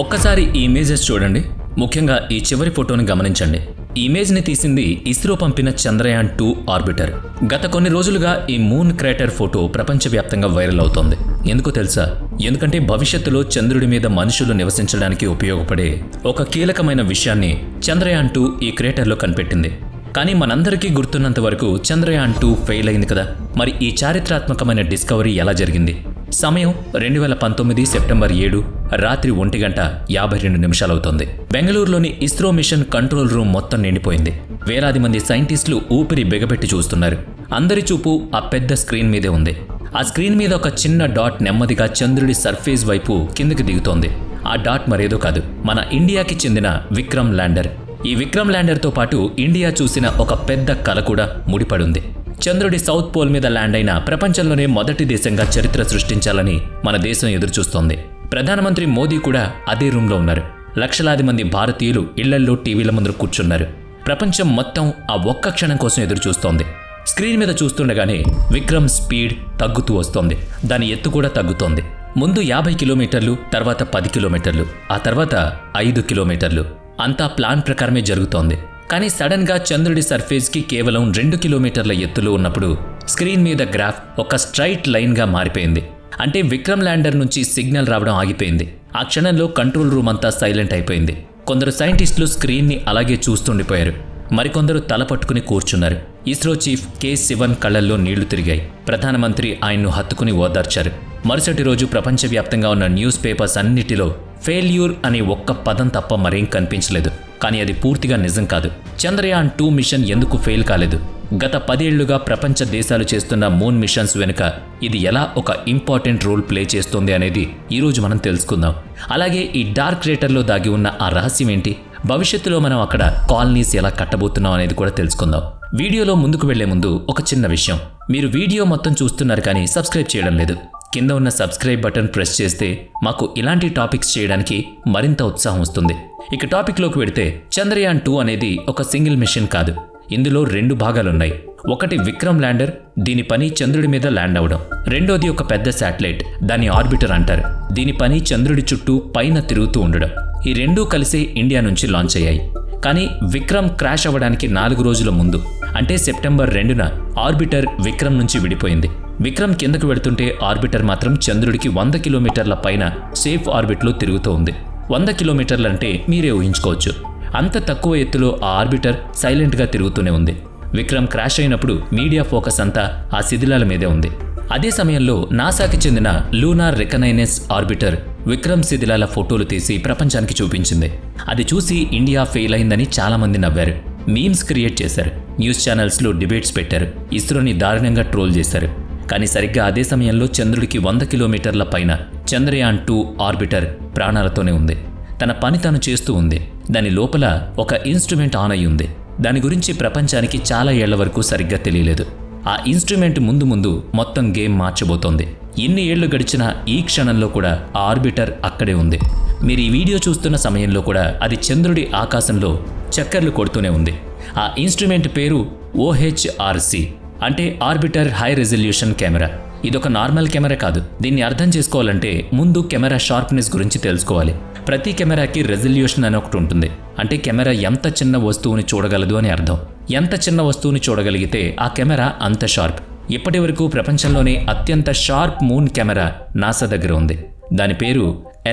ఒక్కసారి ఈ ఇమేజెస్ చూడండి. ముఖ్యంగా ఈ చివరి ఫోటోని గమనించండి. ఈ ఇమేజ్ని తీసింది ఇస్రో పంపిన చంద్రయాన్ 2 ఆర్బిటర్. గత కొన్ని రోజులుగా ఈ మూన్ క్రేటర్ ఫోటో ప్రపంచవ్యాప్తంగా వైరల్ అవుతోంది. ఎందుకో తెలుసా? ఎందుకంటే భవిష్యత్తులో చంద్రుడి మీద మనుషులు నివసించడానికి ఉపయోగపడే ఒక కీలకమైన విషయాన్ని చంద్రయాన్ 2 ఈ క్రేటర్లో కనిపెట్టింది. కానీ మనందరికీ గుర్తున్నంత వరకు చంద్రయాన్ 2 ఫెయిల్ అయింది కదా. మరి ఈ చారిత్రాత్మకమైన డిస్కవరీ ఎలా జరిగింది? సమయం 2019 సెప్టెంబర్ 7 రాత్రి 1:52 అవుతోంది. బెంగళూరులోని ఇస్రో మిషన్ కంట్రోల్ రూమ్ మొత్తం నిండిపోయింది. వేలాది మంది సైంటిస్టులు ఊపిరి బిగబెట్టి చూస్తున్నారు. అందరి చూపు ఆ పెద్ద స్క్రీన్ మీదే ఉంది. ఆ స్క్రీన్ మీద ఒక చిన్న డాట్ నెమ్మదిగా చంద్రుడి సర్ఫేస్ వైపు కిందకి దిగుతోంది. ఆ డాట్ మరేదో కాదు, మన ఇండియాకి చెందిన విక్రమ్ ల్యాండర్. ఈ విక్రమ్ ల్యాండర్తో పాటు ఇండియా చూసిన ఒక పెద్ద కల కూడా ముడిపడుంది. చంద్రుడి సౌత్ పోల్ మీద ల్యాండ్ అయిన ప్రపంచంలోనే మొదటి దేశంగా చరిత్ర సృష్టించాలని మన దేశం ఎదురుచూస్తోంది. ప్రధానమంత్రి మోదీ కూడా అదే రూమ్లో ఉన్నారు. లక్షలాది మంది భారతీయులు ఇళ్లల్లో టీవీల ముందు కూర్చున్నారు. ప్రపంచం మొత్తం ఆ ఒక్క క్షణం కోసం ఎదురుచూస్తోంది. స్క్రీన్ మీద చూస్తుండగానే విక్రమ్ స్పీడ్ తగ్గుతూ వస్తోంది. దాని ఎత్తు కూడా తగ్గుతోంది. ముందు 50 కిలోమీటర్లు, తర్వాత 10 కిలోమీటర్లు, ఆ తర్వాత 5 కిలోమీటర్లు. అంతా ప్లాన్ ప్రకారమే జరుగుతోంది. కానీ సడన్గా చంద్రుడి సర్ఫేస్కి కేవలం 2 కిలోమీటర్ల ఎత్తులో ఉన్నప్పుడు స్క్రీన్ మీద గ్రాఫ్ ఒక స్ట్రైట్ లైన్గా మారిపోయింది. అంటే విక్రమ్ ల్యాండర్ నుంచి సిగ్నల్ రావడం ఆగిపోయింది. ఆ క్షణంలో కంట్రోల్ రూమ్ అంతా సైలెంట్ అయిపోయింది. కొందరు సైంటిస్టులు స్క్రీన్ని అలాగే చూస్తుండిపోయారు. మరికొందరు తల పట్టుకుని కూర్చున్నారు. ఇస్రో చీఫ్ కె శివన్ కళ్లల్లో నీళ్లు తిరిగాయి. ప్రధానమంత్రి ఆయన్ను హత్తుకుని ఓదార్చారు. మరుసటి రోజు ప్రపంచవ్యాప్తంగా ఉన్న న్యూస్ పేపర్స్ అన్నిటిలో ఫెయిల్యూర్ అనే ఒక్క పదం తప్ప మరేం కనిపించలేదు. కానీ అది పూర్తిగా నిజం కాదు. చంద్రయాన్ 2 మిషన్ ఎందుకు ఫెయిల్ కాలేదు? గత 10 ఏళ్లుగా ప్రపంచ దేశాలు చేస్తున్న మూన్ మిషన్స్ వెనుక ఇది ఎలా ఒక ఇంపార్టెంట్ రోల్ ప్లే చేస్తోంది అనేది ఈరోజు మనం తెలుసుకుందాం. అలాగే ఈ డార్క్ క్రేటర్లో దాగి ఉన్న ఆ రహస్యం ఏంటి? భవిష్యత్తులో మనం అక్కడ కాలనీస్ ఎలా కట్టబోతున్నాం అనేది కూడా తెలుసుకుందాం. వీడియోలో ముందుకు వెళ్లే ముందు ఒక చిన్న విషయం. మీరు వీడియో మొత్తం చూస్తున్నారు కానీ సబ్స్క్రైబ్ చేయడం లేదు. కింద ఉన్న సబ్స్క్రైబ్ బటన్ ప్రెస్ చేస్తే మాకు ఇలాంటి టాపిక్స్ చేయడానికి మరింత ఉత్సాహం వస్తుంది. ఇక టాపిక్లోకి వెడితే చంద్రయాన్ 2 అనేది ఒక సింగిల్ మిషన్ కాదు. ఇందులో 2 భాగాలున్నాయి. ఒకటి విక్రమ్ ల్యాండర్, దీని పని చంద్రుడి మీద ల్యాండ్ అవడం. రెండోది ఒక పెద్ద శాటిలైట్, దాన్ని ఆర్బిటర్ అంటారు. దీని పని చంద్రుడి చుట్టూ పైన తిరుగుతూ ఉండడం. ఈ రెండూ కలిసే ఇండియా నుంచి లాంచ్ అయ్యాయి. కానీ విక్రమ్ క్రాష్ అవ్వడానికి 4 రోజుల ముందు, అంటే సెప్టెంబర్ 2న ఆర్బిటర్ విక్రమ్ నుంచి విడిపోయింది. విక్రమ్ కిందకు వెళుతుంటే ఆర్బిటర్ మాత్రం చంద్రుడికి 100 కిలోమీటర్ల పైన సేఫ్ ఆర్బిట్లో తిరుగుతూ ఉంది. 100 కిలోమీటర్లు అంటే మీరే ఊహించుకోవచ్చు. అంత తక్కువ ఎత్తులో ఆ ఆర్బిటర్ సైలెంట్గా తిరుగుతూనే ఉంది. విక్రమ్ క్రాష్ అయినప్పుడు మీడియా ఫోకస్ అంతా ఆ శిథిలాల మీదే ఉంది. అదే సమయంలో నాసాకి చెందిన లూనార్ రికనైనెన్స్ ఆర్బిటర్ విక్రమ్ శిథిలాల ఫోటోలు తీసి ప్రపంచానికి చూపించింది. అది చూసి ఇండియా ఫెయిల్ అయిందని చాలామంది నవ్వారు. మీమ్స్ క్రియేట్ చేశారు. న్యూస్ ఛానల్స్లో డిబేట్స్ పెట్టారు. ఇస్రోని దారుణంగా ట్రోల్ చేశారు. కానీ సరిగ్గా అదే సమయంలో చంద్రుడికి 100 కిలోమీటర్ల పైన చంద్రయాన్ 2 ఆర్బిటర్ ప్రాణాలతోనే ఉంది. తన పని తాను చేస్తూ ఉంది. దాని లోపల ఒక ఇన్స్ట్రుమెంట్ ఆన్ అయి ఉంది. దాని గురించి ప్రపంచానికి చాలా ఏళ్ల వరకు సరిగ్గా తెలియలేదు. ఆ ఇన్స్ట్రుమెంట్ ముందు మొత్తం గేమ్ మార్చబోతోంది. ఎన్ని ఏళ్లు గడిచినా ఈ క్షణంలో కూడా ఆ ఆర్బిటర్ అక్కడే ఉంది. మీరు ఈ వీడియో చూస్తున్న సమయంలో కూడా అది చంద్రుడి ఆకాశంలో చక్కర్లు కొడుతూనే ఉంది. ఆ ఇన్స్ట్రుమెంట్ పేరు OHRC, అంటే ఆర్బిటర్ హై రెజల్యూషన్ కెమెరా. ఇదొక నార్మల్ కెమెరా కాదు. దీన్ని అర్థం చేసుకోవాలంటే ముందు కెమెరా షార్ప్నెస్ గురించి తెలుసుకోవాలి. ప్రతి కెమెరాకి రెజల్యూషన్ అని ఒకటి ఉంటుంది. అంటే కెమెరా ఎంత చిన్న వస్తువుని చూడగలదు అని అర్థం. ఎంత చిన్న వస్తువుని చూడగలిగితే ఆ కెమెరా అంత షార్ప్. ఇప్పటి వరకు ప్రపంచంలోనే అత్యంత షార్ప్ మూన్ కెమెరా నాసా దగ్గర ఉంది. దాని పేరు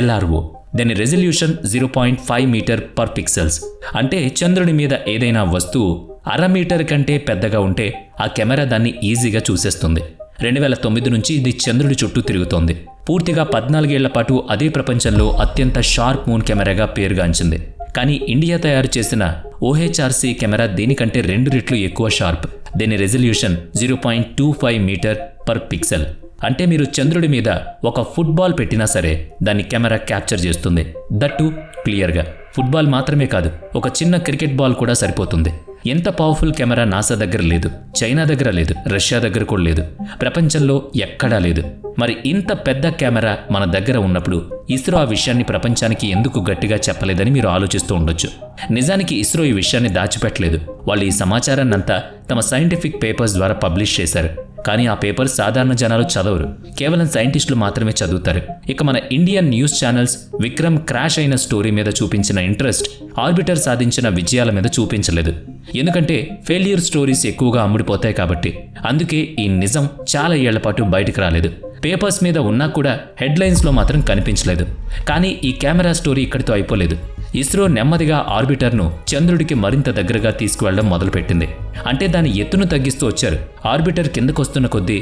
LRO. దాని రెజల్యూషన్ 0.5 మీటర్ పర్ పిక్సెల్స్. అంటే చంద్రుడి మీద ఏదైనా వస్తువు 1/2 మీటర్ కంటే పెద్దగా ఉంటే ఆ కెమెరా దాన్ని ఈజీగా చూసేస్తుంది. 2009 నుంచి ఇది చంద్రుడి చుట్టూ తిరుగుతోంది. పూర్తిగా 14 ఏళ్ల పాటు అదే ప్రపంచంలో అత్యంత షార్ప్ మూన్ కెమెరాగా పేరుగాంచింది. కానీ ఇండియా తయారు చేసిన OHRC కెమెరా దీనికంటే 2 రెట్లు ఎక్కువ షార్ప్. దీని రెజల్యూషన్ 0.25 మీటర్ పర్ పిక్సెల్. అంటే మీరు చంద్రుడి మీద ఒక ఫుట్బాల్ పెట్టినా సరే దాన్ని కెమెరా క్యాప్చర్ చేస్తుంది. దట్టు క్లియర్గా. ఫుట్బాల్ మాత్రమే కాదు, ఒక చిన్న క్రికెట్ బాల్ కూడా సరిపోతుంది. ఎంత పవర్ఫుల్ కెమెరా నాసా దగ్గర లేదు, చైనా దగ్గర లేదు, రష్యా దగ్గర కూడా లేదు, ప్రపంచంలో ఎక్కడా లేదు. మరి ఇంత పెద్ద కెమెరా మన దగ్గర ఉన్నప్పుడు ఇస్రో ఆ విషయాన్ని ప్రపంచానికి ఎందుకు గట్టిగా చెప్పలేదని మీరు ఆలోచిస్తూ ఉండొచ్చు. నిజానికి ఇస్రో ఈ విషయాన్ని దాచిపెట్టలేదు. వాళ్ళు ఈ సమాచారాన్నంతా తమ సైంటిఫిక్ పేపర్స్ ద్వారా పబ్లిష్ చేశారు. కానీ ఆ పేపర్ సాధారణ జనాలు చదవరు, కేవలం సైంటిస్టులు మాత్రమే చదువుతారు. ఇక మన Indian news channels Vikram crash అయిన స్టోరీ మీద చూపించిన ఇంట్రెస్ట్ ఆర్బిటర్ సాధించిన విజయాల మీద చూపించలేదు. ఎందుకంటే ఫెయిల్యూర్ స్టోరీస్ ఎక్కువగా అమ్ముడిపోతాయి కాబట్టి. అందుకే ఈ నిజం చాలా ఏళ్ల పాటు బయటకు రాలేదు. పేపర్స్ మీద ఉన్నా కూడా హెడ్లైన్స్లో మాత్రం కనిపించలేదు. కానీ ఈ కెమెరా స్టోరీ ఇక్కడితో అయిపోలేదు. ఇస్రో నెమ్మదిగా ఆర్బిటర్ను చంద్రుడికి మరింత దగ్గరగా తీసుకువెళ్లడం మొదలుపెట్టింది. అంటే దాని ఎత్తును తగ్గిస్తూ వచ్చారు. ఆర్బిటర్ కిందకొస్తున్న కొద్దీ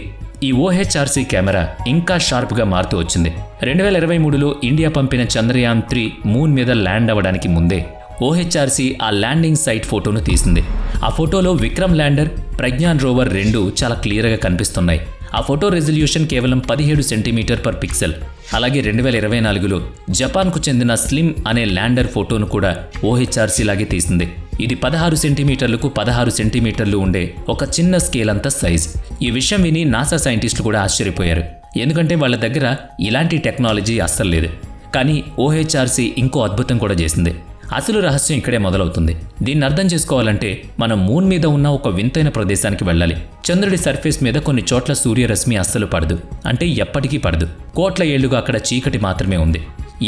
ఈ OHRC కెమెరా ఇంకా షార్ప్గా మారుతూ వచ్చింది. 2023లో ఇండియా పంపిన చంద్రయాన్ 3 మూన్ మీద ల్యాండ్ అవ్వడానికి ముందే OHRC ఆ ల్యాండింగ్ సైట్ ఫోటోను తీసింది. ఆ ఫోటోలో విక్రమ్ ల్యాండర్, ప్రజ్ఞాన్ రోవర్ 2 చాలా క్లియర్గా కనిపిస్తున్నాయి. ఆ ఫోటో రెజల్యూషన్ కేవలం 17 సెంటీమీటర్ పర్ పిక్సెల్. అలాగే 2024లో జపాన్కు చెందిన స్లిమ్ అనే ల్యాండర్ ఫోటోను కూడా OHRC లాగే తీసింది. ఇది 16 సెంటీమీటర్లకు 16 సెంటీమీటర్లు ఉండే ఒక చిన్న స్కేల్ అంత సైజ్. ఈ విషయం విని నాసా సైంటిస్టులు కూడా ఆశ్చర్యపోయారు. ఎందుకంటే వాళ్ళ దగ్గర ఇలాంటి టెక్నాలజీ అస్సలు లేదు. కానీ OHRC ఇంకో అద్భుతం కూడా చేసింది. అసలు రహస్యం ఇక్కడే మొదలవుతుంది. దీన్ని అర్థం చేసుకోవాలంటే మనం మూన్ మీద ఉన్న ఒక వింతైన ప్రదేశానికి వెళ్ళాలి. చంద్రుడి సర్ఫేస్ మీద కొన్ని చోట్ల సూర్యరశ్మి అస్సలు పడదు. అంటే ఎప్పటికీ పడదు. కోట్ల ఏళ్లుగా అక్కడ చీకటి మాత్రమే ఉంది.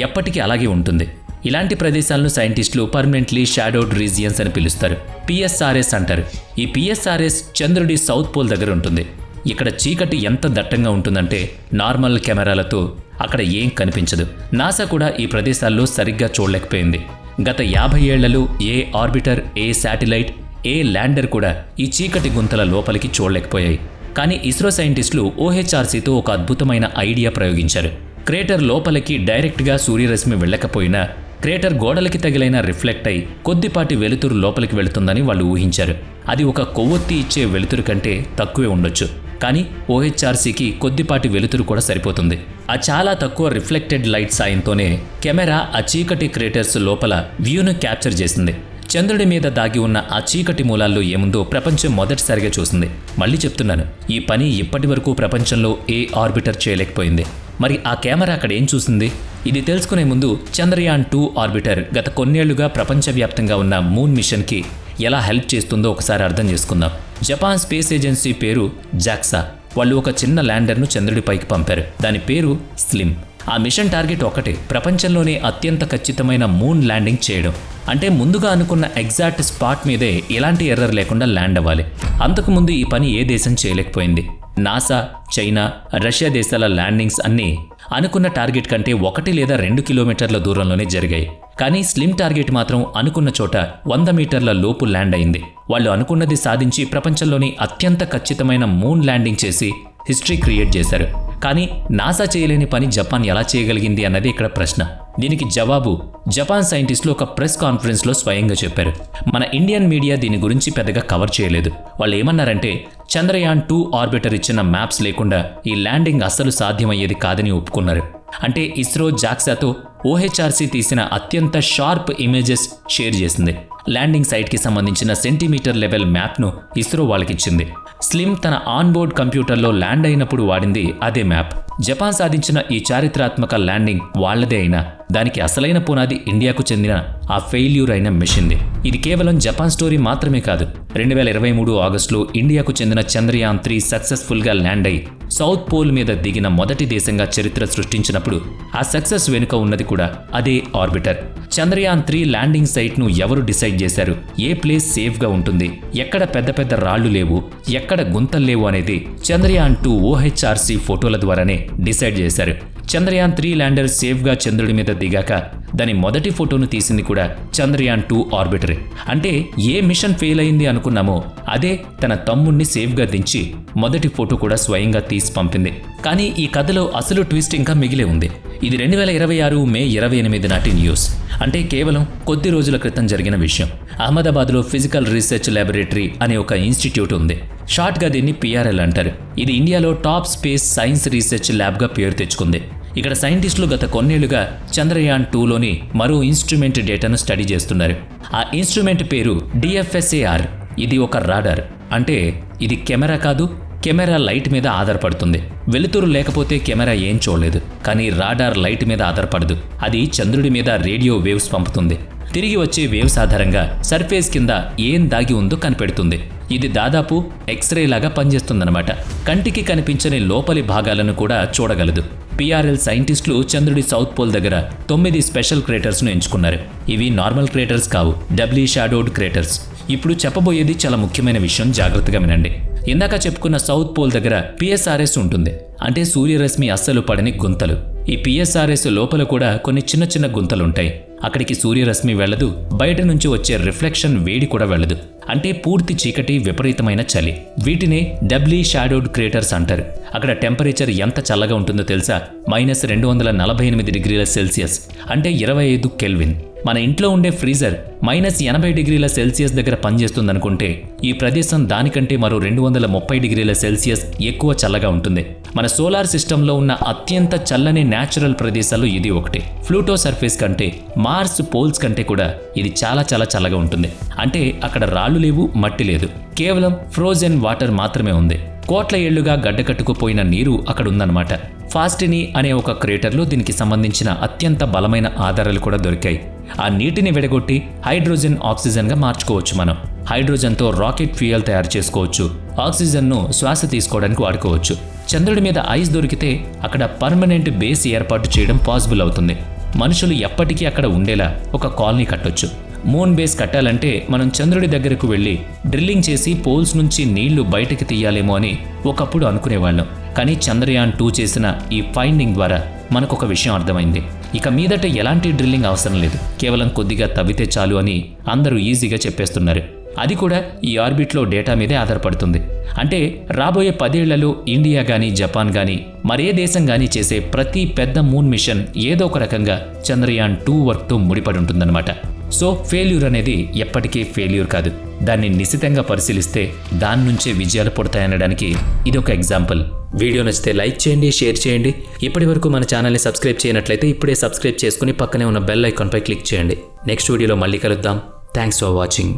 ఎప్పటికీ అలాగే ఉంటుంది. ఇలాంటి ప్రదేశాలను సైంటిస్టులు పర్మనెంట్లీ షాడోడ్ రీజియన్స్ అని పిలుస్తారు. PSRS అంటారు. ఈ PSRS చంద్రుడి సౌత్ పోల్ దగ్గర ఉంటుంది. ఇక్కడ చీకటి ఎంత దట్టంగా ఉంటుందంటే నార్మల్ కెమెరాలతో అక్కడ ఏం కనిపించదు. నాసా కూడా ఈ ప్రదేశాల్లో సరిగ్గా చూడలేకపోయింది. గత 50 ఏళ్లలో ఏ ఆర్బిటర్, ఏ శాటిలైట్, ఏ ల్యాండర్ కూడా ఈ చీకటి గుంతల లోపలికి చూడలేకపోయాయి. కానీ ఇస్రో సైంటిస్టులు OHRCతో ఒక అద్భుతమైన ఐడియా ప్రయోగించారు. క్రేటర్ లోపలికి డైరెక్ట్గా సూర్యరశ్మి వెళ్ళకపోయినా క్రేటర్ గోడలకి తగిలైన రిఫ్లెక్ట్ అయి కొద్దిపాటి వెలుతురు లోపలికి వెళుతుందని వాళ్ళు ఊహించారు. అది ఒక కొవ్వొత్తి ఇచ్చే వెలుతురు కంటే తక్కువే ఉండొచ్చు. కానీ OHRCకి కొద్దిపాటి వెలుతురు కూడా సరిపోతుంది. ఆ చాలా తక్కువ రిఫ్లెక్టెడ్ లైట్ సాయంతోనే కెమెరా ఆ చీకటి క్రేటర్స్ లోపల వ్యూను క్యాప్చర్ చేసింది. చంద్రుడి మీద దాగి ఉన్న ఆ చీకటి మూలాల్లో ఏముందో ప్రపంచం మొదటిసారిగా చూసింది. మళ్ళీ చెప్తున్నాను, ఈ పని ఇప్పటి వరకు ప్రపంచంలో ఏ ఆర్బిటర్ చేయలేకపోయింది. మరి ఆ కెమెరా అక్కడ ఏం చూసింది? ఇది తెలుసుకునే ముందు చంద్రయాన్ 2 ఆర్బిటర్ గత కొన్నేళ్లుగా ప్రపంచవ్యాప్తంగా ఉన్న మూన్ మిషన్కి ఎలా హెల్ప్ చేస్తుందో ఒకసారి అర్థం చేసుకుందాం. జపాన్ స్పేస్ ఏజెన్సీ పేరు JAXA. వాళ్ళు ఒక చిన్న ల్యాండర్ను చంద్రుడిపైకి పంపారు. దాని పేరు స్లిమ్. ఆ మిషన్ టార్గెట్ ఒకటే, ప్రపంచంలోనే అత్యంత ఖచ్చితమైన మూన్ ల్యాండింగ్ చేయడం. అంటే ముందుగా అనుకున్న ఎగ్జాక్ట్ స్పాట్ మీదే ఎలాంటి ఎర్రర్ లేకుండా ల్యాండ్ అవ్వాలి. అంతకుముందు ఈ పని ఏ దేశం చేయలేకపోయింది. నాసా, చైనా, రష్యా దేశాల ల్యాండింగ్స్ అన్నీ అనుకున్న టార్గెట్ కంటే 1 లేదా 2 కిలోమీటర్ల దూరంలోనే జరిగాయి. కానీ స్లిమ్ టార్గెట్ మాత్రం అనుకున్న చోట 100 మీటర్ల లోపు ల్యాండ్ అయింది. వాళ్ళు అనుకున్నది సాధించి ప్రపంచంలోని అత్యంత ఖచ్చితమైన మూన్ ల్యాండింగ్ చేసి హిస్టరీ క్రియేట్ చేశారు. కానీ నాసా చేయలేని పని జపాన్ ఎలా చేయగలిగింది అన్నది ఇక్కడ ప్రశ్న. దీనికి జవాబు జపాన్ సైంటిస్టులు ఒక ప్రెస్ కాన్ఫరెన్స్లో స్వయంగా చెప్పారు. మన ఇండియన్ మీడియా దీని గురించి పెద్దగా కవర్ చేయలేదు. వాళ్ళు ఏమన్నారంటే చంద్రయాన్ 2 ఆర్బిటర్ ఇచ్చిన మ్యాప్స్ లేకుండా ఈ ల్యాండింగ్ అస్సలు సాధ్యమయ్యేది కాదని ఒప్పుకున్నారు. అంటే ఇస్రో JAXAతో OHRC తీసిన అత్యంత షార్ప్ ఇమేజెస్ షేర్ చేసింది. ల్యాండింగ్ సైట్కి సంబంధించిన సెంటీమీటర్ లెవెల్ మ్యాప్ను ఇస్రో వాళ్ళకిచ్చింది. స్లిమ్ తన ఆన్బోర్డ్ కంప్యూటర్లో ల్యాండ్ అయినప్పుడు వాడింది అదే మ్యాప్. జపాన్ సాధించిన ఈ చారిత్రాత్మక ల్యాండింగ్ వాళ్లదే అయినా దానికి అసలైన పునాది ఇండియాకు చెందిన ఆ ఫెయిల్యూర్ అయిన మిషన్ది. ఇది కేవలం జపాన్ స్టోరీ మాత్రమే కాదు. 2023 ఆగస్టులో ఇండియాకు చెందిన చంద్రయాన్ 3 సక్సెస్ఫుల్గా ల్యాండ్ అయి సౌత్ పోల్ మీద దిగిన మొదటి దేశంగా చరిత్ర సృష్టించినప్పుడు ఆ సక్సెస్ వెనుక ఉన్నది కూడా అదే ఆర్బిటర్. చంద్రయాన్ 3 ల్యాండింగ్ సైట్ను ఎవరు డిసైడ్ చేశారు, ఏ ప్లేస్ సేఫ్గా ఉంటుంది, ఎక్కడ పెద్ద పెద్ద రాళ్లు లేవు, ఎక్కడ గుంతలు లేవు అనేది చంద్రయాన్ 2 OHRC ఫోటోల ద్వారానే డిసైడ్ చేశారు. చంద్రయాన్ 3 ల్యాండర్ సేఫ్గా చంద్రుడి మీద దిగాక దాని మొదటి ఫోటోను తీసింది కూడా చంద్రయాన్ 2 ఆర్బిటరే. అంటే ఏ మిషన్ ఫెయిల్ అయింది అనుకున్నామో అదే తన తమ్ముణ్ణి సేఫ్గా దించి మొదటి ఫోటో కూడా స్వయంగా తీసి పంపింది. కానీ ఈ కథలో అసలు ట్విస్ట్ ఇంకా మిగిలే ఉంది. ఇది 2026 మే 28 నాటి న్యూస్. అంటే కేవలం కొద్ది రోజుల క్రితం జరిగిన విషయం. అహ్మదాబాద్లో ఫిజికల్ రీసెర్చ్ ల్యాబొరేటరీ అనే ఒక ఇన్స్టిట్యూట్ ఉంది. షార్ట్గా దీన్ని PRL అంటారు. ఇది ఇండియాలో టాప్ స్పేస్ సైన్స్ రీసెర్చ్ ల్యాబ్గా పేరు తెచ్చుకుంది. ఇక్కడ సైంటిస్టులు గత కొన్నేళ్లుగా చంద్రయాన్ 2లోని మరో ఇన్స్ట్రుమెంట్ డేటాను స్టడీ చేస్తున్నారు. ఆ ఇన్స్ట్రుమెంట్ పేరు DFSAR. ఇది ఒక రాడార్. అంటే ఇది కెమెరా కాదు, కెమెరా లైట్ మీద ఆధారపడుతుంది. వెలుతురు లేకపోతే కెమెరా ఏం చూడలేదు. కానీ రాడార్ లైట్ మీద ఆధారపడదు. అది చంద్రుడి మీద రేడియో వేవ్స్ పంపుతుంది. తిరిగి వచ్చే వేవ్స్ ఆధారంగా సర్ఫేస్ కింద ఏం దాగి ఉందో కనిపెడుతుంది. ఇది దాదాపు ఎక్స్రే లాగా పనిచేస్తుందన్నమాట. కంటికి కనిపించని లోపలి భాగాలను కూడా చూడగలదు. పిఆర్ఎల్ సైంటిస్టులు చంద్రుడి సౌత్ పోల్ దగ్గర 9 స్పెషల్ క్రేటర్స్ను ఎంచుకున్నారు. ఇవి నార్మల్ క్రేటర్స్ కావు, డబ్లీ షాడోడ్ క్రేటర్స్. ఇప్పుడు చెప్పబోయేది చాలా ముఖ్యమైన విషయం, జాగ్రత్తగా వినండి. ఇందాక చెప్పుకున్న సౌత్ పోల్ దగ్గర పిఎస్ఆర్ఎస్ ఉంటుంది, అంటే సూర్యరశ్మి అస్సలు పడని గుంతలు. ఈ పిఎస్ఆర్ఎస్ లోపల కూడా కొన్ని చిన్న చిన్న గుంతలుంటాయి. అక్కడికి సూర్యరశ్మి వెళ్ళదు, బయట నుంచి వచ్చే రిఫ్లెక్షన్ వేడి కూడా వెళ్ళదు. అంటే పూర్తి చీకటి, విపరీతమైన చలి. వీటినే డబ్లీ షాడోడ్ క్రేటర్స్ అంటారు. అక్కడ టెంపరేచర్ ఎంత చల్లగా ఉంటుందో తెలుసా? -248 డిగ్రీల సెల్సియస్, అంటే 25 కెల్విన్. మన ఇంట్లో ఉండే ఫ్రీజర్ -80 డిగ్రీల సెల్సియస్ దగ్గర పనిచేస్తుందనుకుంటే, ఈ ప్రదేశం దానికంటే మరో 230 డిగ్రీల సెల్సియస్ ఎక్కువ చల్లగా ఉంటుంది. మన సోలార్ సిస్టంలో ఉన్న అత్యంత చల్లని న్యాచురల్ ప్రదేశాల్లో ఇది ఒకటి. ప్లూటో సర్ఫేస్ కంటే, మార్స్ పోల్స్ కంటే కూడా ఇది చాలా చాలా చల్లగా ఉంటుంది. అంటే అక్కడ రాళ్లు లేవు, మట్టి లేదు, కేవలం ఫ్రోజెన్ వాటర్ మాత్రమే ఉంది. కోట్ల ఏళ్లుగా గడ్డకట్టుకుపోయిన నీరు అక్కడ ఉందన్నమాట. ఫాస్టినీ అనే ఒక క్రేటర్లో దీనికి సంబంధించిన అత్యంత బలమైన ఆధారాలు కూడా దొరికాయి. ఆ నీటిని విడగొట్టి హైడ్రోజన్ ఆక్సిజన్గా మార్చుకోవచ్చు. మనం హైడ్రోజన్తో రాకెట్ ఫ్యూయల్ తయారు చేసుకోవచ్చు. ఆక్సిజన్ను శ్వాస తీసుకోవడానికి వాడుకోవచ్చు. చంద్రుడి మీద ఐస్ దొరికితే అక్కడ పర్మనెంట్ బేస్ ఏర్పాటు చేయడం పాసిబుల్ అవుతుంది. మనుషులు ఎప్పటికీ అక్కడ ఉండేలా ఒక కాలనీ కట్టొచ్చు. మూన్ బేస్ కట్టాలంటే మనం చంద్రుడి దగ్గరకు వెళ్ళి డ్రిల్లింగ్ చేసి పోల్స్ నుంచి నీళ్లు బయటకు తీయాలేమో అని ఒకప్పుడు అనుకునేవాళ్ళం. కానీ చంద్రయాన్ 2 చేసిన ఈ ఫైండింగ్ ద్వారా మనకొక విషయం అర్థమైంది. ఇక మీదట ఎలాంటి డ్రిల్లింగ్ అవసరం లేదు, కేవలం కొద్దిగా తవ్వితే చాలు అని అందరూ ఈజీగా చెప్పేస్తున్నారు. అది కూడా ఈ ఆర్బిట్లో డేటా మీదే ఆధారపడుతుంది. అంటే రాబోయే 10 ఏళ్లలో ఇండియా కానీ, జపాన్ కానీ, మరే దేశం కానీ చేసే ప్రతి పెద్ద మూన్ మిషన్ ఏదో ఒక రకంగా చంద్రయాన్ 2 వర్క్తో ముడిపడి ఉంటుందన్నమాట. సో ఫెయిల్యూర్ అనేది ఎప్పటికీ ఫెయిల్యూర్ కాదు. దాన్ని నిశితంగా పరిశీలిస్తే దాని నుంచే విజయాలు పుడతాయనడానికి ఇదొక ఎగ్జాంపుల్. వీడియో నచ్చితే లైక్ చేయండి, షేర్ చేయండి. ఇప్పటి వరకు మన ఛానల్ని సబ్స్క్రైబ్ చేయనట్లయితే ఇప్పుడే సబ్స్క్రైబ్ చేసుకుని పక్కనే ఉన్న బెల్ ఐకాన్పై క్లిక్ చేయండి. నెక్స్ట్ వీడియోలో మళ్ళీ కలుద్దాం. Thanks for watching.